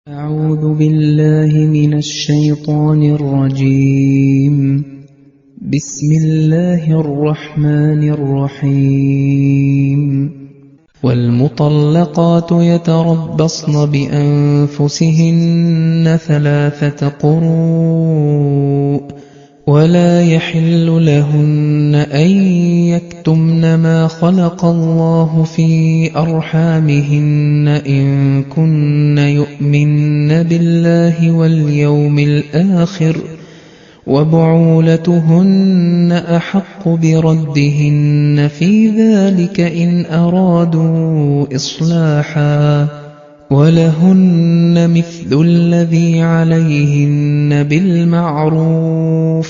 أعوذ بالله من الشيطان الرجيم. بسم الله الرحمن الرحيم. والمطلقات يتربصن بأنفسهن 3 قروء ولا يحل لهن أن يكتمن ما خلق الله في أرحامهن إن كن يؤمن بالله واليوم الآخر وبعولتهن أحق بردهن في ذلك إن أرادوا إصلاحا ولهن مثل الذي عليهن بالمعروف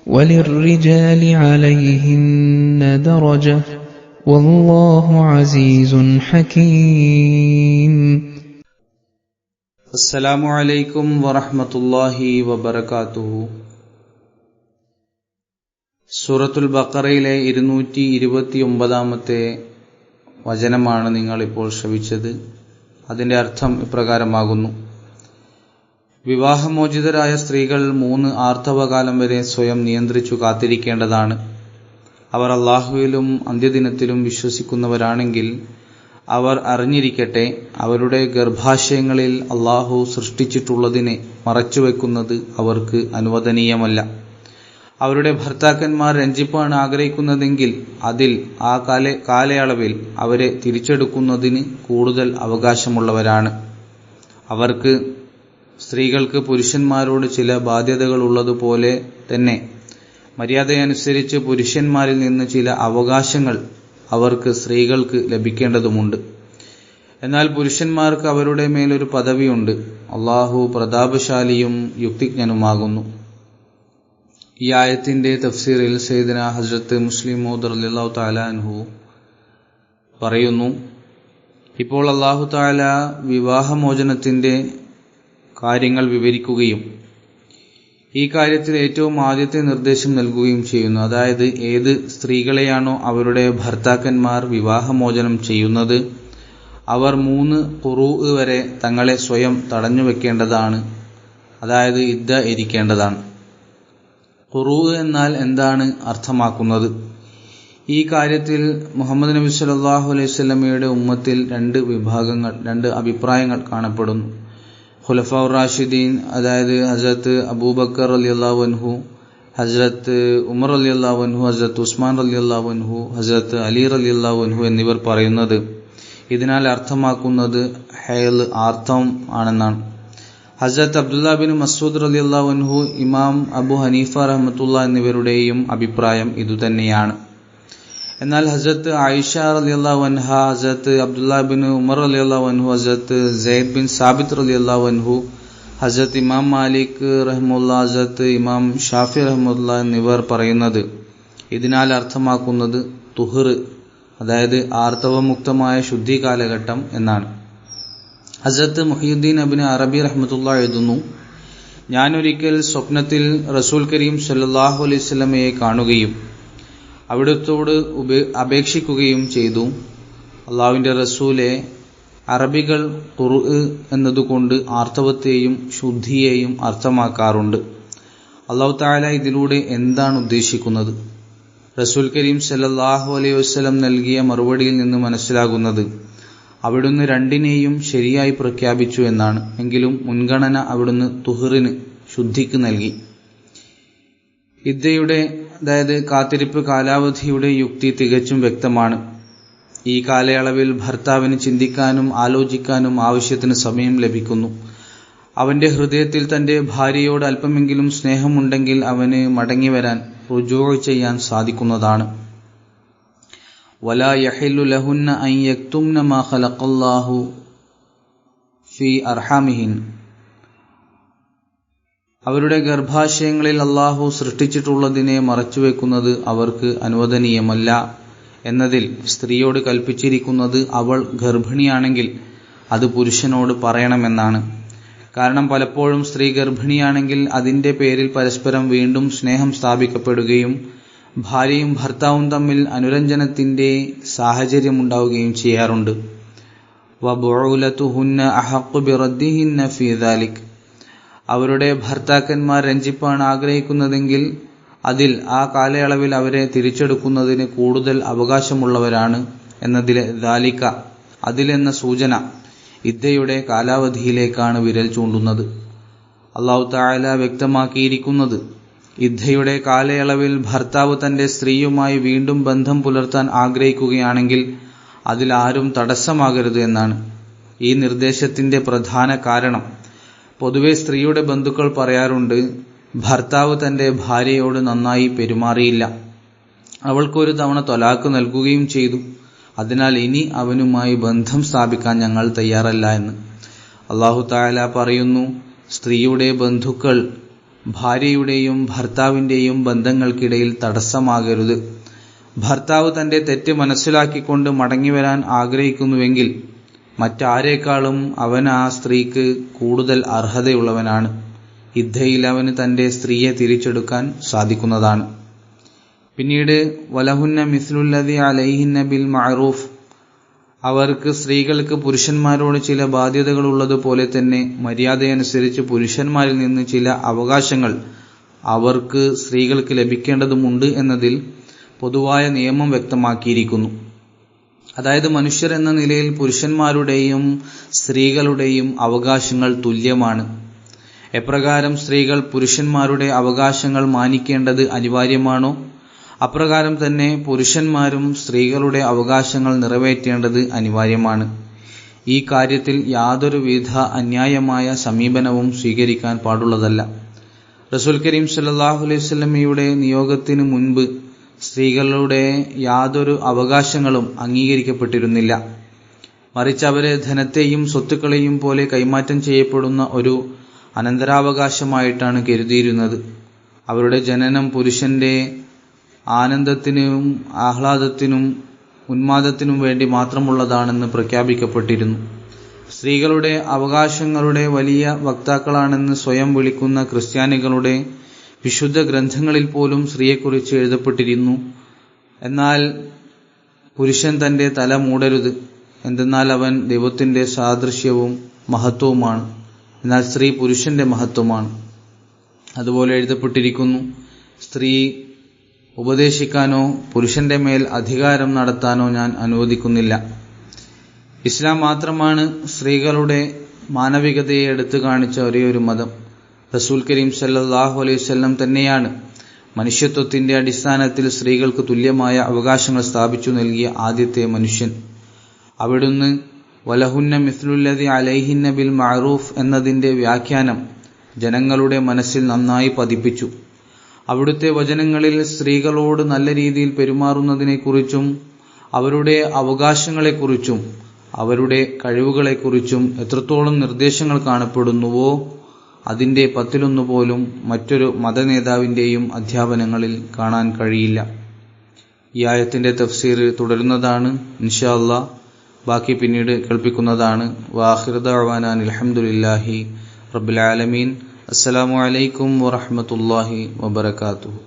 وللرجال عليهن درجة والله عزيز حكيم. السلام عليكم ورحمة الله وبركاته. സൂറത്തുൽ ബഖറയിലെ 229-ാമത്തെ വചനമാണ് നിങ്ങളിപ്പോൾ ശ്രവിച്ചത്. അതിന്റെ അർത്ഥം ഇപ്രകാരമാകുന്നു: വിവാഹമോചിതരായ സ്ത്രീകൾ 3 ആർത്തവകാലം വരെ സ്വയം നിയന്ത്രിച്ചു കാത്തിരിക്കേണ്ടതാണ്. അവർ അല്ലാഹുവിലും അന്ത്യദിനത്തിലും വിശ്വസിക്കുന്നവരാണെങ്കിൽ അവർ അറിഞ്ഞിരിക്കട്ടെ, അവരുടെ ഗർഭാശയങ്ങളിൽ അല്ലാഹു സൃഷ്ടിച്ചിട്ടുള്ളതിനെ മറച്ചുവെക്കുന്നത് അവർക്ക് അനുവദനീയമല്ല. അവരുടെ ഭർത്താക്കന്മാർ രഞ്ജിപ്പാണ് ആഗ്രഹിക്കുന്നതെങ്കിൽ അതിൽ ആ കാലയളവിൽ അവരെ തിരിച്ചെടുക്കുന്നതിന് കൂടുതൽ അവകാശമുള്ളവരാണ്. അവർക്ക് സ്ത്രീകൾക്ക് പുരുഷന്മാരോട് ചില ബാധ്യതകൾ ഉള്ളതുപോലെ തന്നെ മര്യാദയനുസരിച്ച് പുരുഷന്മാരിൽ നിന്ന് ചില അവകാശങ്ങൾ അവർക്ക് സ്ത്രീകൾക്ക് ലഭിക്കേണ്ടതുമുണ്ട്. എന്നാൽ പുരുഷന്മാർക്ക് അവരുടെ മേലൊരു പദവിയുണ്ട്. അല്ലാഹു പ്രതാപശാലിയും യുക്തിജ്ഞനുമാകുന്നു. ഈ ആയത്തിന്റെ തഫ്സീറിൽ സയ്യിദന ഹസ്രത്ത് മുസ്ലിം മൗദ് റളിയല്ലാഹു തആല അൻഹു പറയുന്നു: ഇപ്പോൾ അല്ലാഹു തആല വിവാഹമോചനത്തിന്റെ കാര്യങ്ങൾ വിവരിക്കുകയും ഈ കാര്യത്തിൽ ഏറ്റവും ആദ്യത്തെ നിർദ്ദേശം നൽകുകയും ചെയ്യുന്നു. അതായത്, ഏത് സ്ത്രീകളെയാണോ അവരുടെ ഭർത്താക്കന്മാർ വിവാഹമോചനം ചെയ്യുന്നത് അവർ 3 ഖുറൂ വരെ തങ്ങളെ സ്വയം തടഞ്ഞു വെക്കേണ്ടതാണ്. അതായത് ഇദ്ദ ഇരിക്കേണ്ടതാണ്. ഖുറൂ എന്നാൽ എന്താണ് അർത്ഥമാക്കുന്നത്? ഈ കാര്യത്തിൽ മുഹമ്മദ് നബി സല്ലല്ലാഹു അലൈഹി വസല്ലമയുടെ ഉമ്മത്തിൽ 2 അഭിപ്രായങ്ങൾ കാണപ്പെടുന്നു. ഖുലഫാഉർ റാഷിദീൻ, അതായത് ഹസ്രത്ത് അബൂബക്കർ റളിയല്ലാഹു അൻഹു, ഹസ്രത്ത് ഉമർ റളിയല്ലാഹു അൻഹു, ഹസ്രത്ത് ഉസ്മാൻ റളിയല്ലാഹു അൻഹു, ഹസ്രത്ത് അലി റളിയല്ലാഹു അൻഹു എന്നിവർ പറയുന്നത് ഇതിനാൽ അർത്ഥമാക്കുന്നത് ഹൈള്, ആർത്തവം ആണെന്നാണ്. ഹസ്രത്ത് അബ്ദുല്ലാ ബിൻ മസ്ഊദ് റളിയല്ലാഹു അൻഹു, ഇമാം അബു ഹനീഫ റഹ്മത്തുള്ളാഹി എന്നിവരുടെയും അഭിപ്രായം ഇതുതന്നെയാണ്. എന്നാൽ ഹസ്രത്ത് ആയിഷ റളിയല്ലാഹു അൻഹ, ഹസ്രത്ത് അബ്ദുല്ലാ ബിൻ ഉമർ റളിയല്ലാഹു അൻഹു, ഹസ്രത്ത് സെയ്ദ് ബിൻ സാബിത്ത് റളിയല്ലാഹു അൻഹു, ഹസ്രത്ത് ഇമാം മാലിക് റഹ്മത്തുള്ളാഹി, ഹസ്രത്ത് ഇമാം ഷാഫി റഹ്മത്തുള്ളാഹി എന്നിവർ പറയുന്നത് ഇതിനാൽ അർത്ഥമാക്കുന്നത് തുഹർ, അതായത് ആർത്തവമുക്തമായ ശുദ്ധി കാലഘട്ടം എന്നാണ്. ഹസ്രത്ത് മുഹിയുദ്ദീൻ ഇബ്നു അറബി റഹ്മത്തുള്ളാഹി എഴുതുന്നു: ഞാനൊരിക്കൽ സ്വപ്നത്തിൽ റസൂൽ കരീം സല്ലല്ലാഹു അലൈഹി വസല്ലമയെ കാണുകയും അവിടുത്തോട് അപേക്ഷിക്കുകയും ചെയ്തു: അള്ളാഹുവിന്റെ റസൂലെ, അറബികൾ ഖുർആൻ എന്നതുകൊണ്ട് ആർത്തവത്തെയും ശുദ്ധിയെയും അർത്ഥമാക്കാറുണ്ട്. അല്ലാഹു തആല ഇതിലൂടെ എന്താണ് ഉദ്ദേശിക്കുന്നത്? റസൂൽ കരീം സല്ലല്ലാഹു അലൈഹി വസല്ലം നൽകിയ മറുപടിയിൽ നിന്ന് മനസ്സിലാകുന്നത് അവിടുന്ന് രണ്ടിനെയും ശരിയായി പ്രഖ്യാപിച്ചു എന്നാണ്. എങ്കിലും മുൻഗണന അവിടുന്ന് തുഹറിന്, ശുദ്ധിക്ക് നൽകി. ഇദ്ദയുടെ, അതായത് കാത്തിരിപ്പ് കാലാവധിയുടെ യുക്തി തികച്ചും വ്യക്തമാണ്. ഈ കാലയളവിൽ ഭർത്താവിന് ചിന്തിക്കാനും ആലോചിക്കാനും ആവശ്യത്തിന് സമയം ലഭിക്കുന്നു. അവന്റെ ഹൃദയത്തിൽ തന്റെ ഭാര്യയോട് അല്പമെങ്കിലും സ്നേഹമുണ്ടെങ്കിൽ അവന് മടങ്ങിവരാൻ, റുജൂ ചെയ്യാൻ സാധിക്കുന്നതാണ്. വലാ യഹില്ലു ലഹുന്ന അൻ യക്തുംന മാ ഖലഖല്ലാഹു ഫീ അർഹാമിഹിൻ, അവരുടെ ഗർഭാശയങ്ങളിൽ അല്ലാഹു സൃഷ്ടിച്ചിട്ടുള്ളതിനെ മറച്ചുവെക്കുന്നത് അവർക്ക് അനുവദനീയമല്ല എന്നതിൽ സ്ത്രീയോട് കൽപ്പിച്ചിരിക്കുന്നത് അവൾ ഗർഭിണിയാണെങ്കിൽ അത് പുരുഷനോട് പറയണമെന്നാണ്. കാരണം പലപ്പോഴും സ്ത്രീ ഗർഭിണിയാണെങ്കിൽ അതിന്റെ പേരിൽ പരസ്പരം വീണ്ടും സ്നേഹം സ്ഥാപിക്കപ്പെടുകയും ഭാര്യയും ഭർത്താവും തമ്മിൽ അനുരഞ്ജനത്തിന്റെ സാഹചര്യമുണ്ടാവുകയും ചെയ്യാറുണ്ട്. വബുഉലതുഹുന്ന അഹഖു ബിറദ്ദിഹിന്ന ഫീ ദാലിക്. അവരുടെ ഭർത്താക്കന്മാർ രഞ്ജിപ്പാൻ ആഗ്രഹിക്കുന്നതെങ്കിൽ അതിൽ ആ കാലയളവിൽ അവരെ തിരിച്ചെടുക്കുന്നതിന് കൂടുതൽ അവകാശമുള്ളവരാണ് എന്നതിലെ ദാലിക, അതിലെന്ന സൂചന ഇദ്ദയുടെ കാലാവധിയിലേക്കാണ് വിരൽ ചൂണ്ടുന്നത്. അല്ലാഹു തആല വ്യക്തമാക്കിയിരിക്കുന്നത്, ഇദ്ദയുടെ കാലയളവിൽ ഭർത്താവ് തന്റെ സ്ത്രീയുമായി വീണ്ടും ബന്ധം പുലർത്താൻ ആഗ്രഹിക്കുകയാണെങ്കിൽ അതിൽ ആരും തടസ്സമാകരുത് എന്നാണ്. ഈ നിർദ്ദേശത്തിന്റെ പ്രധാന കാരണം, പൊതുവെ സ്ത്രീയുടെ ബന്ധുക്കൾ പറയാറുണ്ട്, ഭർത്താവ് തന്റെ ഭാര്യയോട് നന്നായി പെരുമാറിയില്ല, അവൾക്കൊരു തവണ ത്വലാഖ് നൽകുകയും ചെയ്തു, അതിനാൽ ഇനി അവനുമായി ബന്ധം സ്ഥാപിക്കാൻ ഞങ്ങൾ തയ്യാറല്ല എന്ന്. അല്ലാഹു തആല പറയുന്നു, സ്ത്രീയുടെ ബന്ധുക്കൾ ഭാര്യയുടെയും ഭർത്താവിന്റെയും ബന്ധങ്ങൾക്കിടയിൽ തടസ്സമാകരുത്. ഭർത്താവ് തന്റെ തെറ്റ് മനസ്സിലാക്കിക്കൊണ്ട് മടങ്ങിവരാൻ ആഗ്രഹിക്കുന്നുവെങ്കിൽ മറ്റാരേക്കാളും അവൻ ആ സ്ത്രീക്ക് കൂടുതൽ അർഹതയുള്ളവനാണ്. ഇദ്ദയിൽ അവന് തന്റെ സ്ത്രീയെ തിരിച്ചെടുക്കാൻ സാധിക്കുന്നതാണ്. പിന്നീട് വലഹുന്ന മിസ്ലുല്ലദി അലൈഹിന്ന ബിൽ മഅറൂഫ്, അവർക്ക് സ്ത്രീകൾക്ക് പുരുഷന്മാരോട് ചില ബാധ്യതകൾ ഉള്ളതുപോലെ തന്നെ മര്യാദയനുസരിച്ച് പുരുഷന്മാരിൽ നിന്ന് ചില അവകാശങ്ങൾ അവർക്ക് സ്ത്രീകൾക്ക് ലഭിക്കേണ്ടതുമുണ്ട് എന്നതിൽ പൊതുവായ നിയമം വ്യക്തമാക്കിയിരിക്കുന്നു. അതായത് മനുഷ്യർ എന്ന നിലയിൽ പുരുഷന്മാരുടെയും സ്ത്രീകളുടെയും അവകാശങ്ങൾ തുല്യമാണ്. എപ്രകാരം സ്ത്രീകൾ പുരുഷന്മാരുടെ അവകാശങ്ങൾ മാനിക്കേണ്ടത് അനിവാര്യമാണോ, അപ്രകാരം തന്നെ പുരുഷന്മാരും സ്ത്രീകളുടെ അവകാശങ്ങൾ നിറവേറ്റേണ്ടത് അനിവാര്യമാണ്. ഈ കാര്യത്തിൽ യാതൊരുവിധ അന്യായമായ സമീപനവും സ്വീകരിക്കാൻ പാടുള്ളതല്ല. റസൂൽ കരീം സല്ലല്ലാഹു അലൈഹി വസല്ലമയുടെ നിയോഗത്തിന് മുൻപ് സ്ത്രീകളുടെ യാതൊരു അവകാശങ്ങളും അംഗീകരിക്കപ്പെട്ടിരുന്നില്ല. മറിച്ച് അവരെ ധനത്തെയും സ്വത്തുക്കളെയും പോലെ കൈമാറ്റം ചെയ്യപ്പെടുന്ന ഒരു അനന്തരാവകാശമായിട്ടാണ് കരുതിയിരുന്നത്. അവരുടെ ജനനം പുരുഷന്റെ ആനന്ദത്തിനും ആഹ്ലാദത്തിനും ഉന്മാദത്തിനും വേണ്ടി മാത്രമുള്ളതാണെന്ന് പ്രഖ്യാപിക്കപ്പെട്ടിരുന്നു. സ്ത്രീകളുടെ അവകാശങ്ങളുടെ വലിയ വക്താക്കളാണെന്ന് സ്വയം വിളിക്കുന്ന ക്രിസ്ത്യാനികളുടെ വിശുദ്ധ ഗ്രന്ഥങ്ങളിൽ പോലും സ്ത്രീയെക്കുറിച്ച് എഴുതപ്പെട്ടിരുന്നു. എന്നാൽ പുരുഷൻ തന്റെ തല മൂടരുത്, എന്തെന്നാൽ അവൻ ദൈവത്തിന്റെ സാദൃശ്യവും മഹത്വവുമാണ്, എന്നാൽ സ്ത്രീ പുരുഷന്റെ മഹത്വമാണ്. അതുപോലെ എഴുതപ്പെട്ടിരിക്കുന്നു, സ്ത്രീ ഉപദേശിക്കാനോ പുരുഷന്റെ മേൽ അധികാരം നടത്താനോ ഞാൻ അനുവദിക്കുന്നില്ല. ഇസ്ലാം മാത്രമാണ് സ്ത്രീകളുടെ മാനവികതയെ എടുത്തു കാണിച്ച ഒരേയൊരു മതം. റസൂൽ കരീം സല്ലല്ലാഹു അലൈഹി വസല്ലം തന്നെയാണ് മനുഷ്യത്വത്തിന്റെ അടിസ്ഥാനത്തിൽ സ്ത്രീകൾക്ക് തുല്യമായ അവകാശങ്ങൾ സ്ഥാപിച്ചു നൽകിയ ആദ്യത്തെ മനുഷ്യൻ. അവിടുന്ന് വലഹുന്ന മിസ്ലുല്ലദി അലൈഹിന്ന ബിൽ മഅറൂഫ് എന്നതിന്റെ വ്യാഖ്യാനം ജനങ്ങളുടെ മനസ്സിൽ നന്നായി പതിപ്പിച്ചു. അവിടുത്തെ വചനങ്ങളിൽ സ്ത്രീകളോട് നല്ല രീതിയിൽ പെരുമാറുന്നതിനെക്കുറിച്ചും അവരുടെ അവകാശങ്ങളെക്കുറിച്ചും അവരുടെ കഴിവുകളെക്കുറിച്ചും എത്രത്തോളം നിർദ്ദേശങ്ങൾ കാണപ്പെടുന്നുവോ അതിന്റെ 10 പോലും മറ്റൊരു മതനേതാവിന്റെയും അധ്യാപനങ്ങളിൽ കാണാൻ കഴിയില്ല. ഈ ആയത്തിന്റെ തഫ്സീർ തുടരുന്നതാണ്. ഇൻഷാ അല്ലാഹ് ബാക്കി പിന്നീട് കേൾപ്പിക്കുന്നതാണ്. വആഖിറു ദഅ്വാനാ അൽഹംദുലില്ലാഹി റബ്ബിൽ ആലമീൻ. അസ്സലാമു അലൈക്കും വറഹ്മത്തുള്ളാഹി വബറകാതുഹു.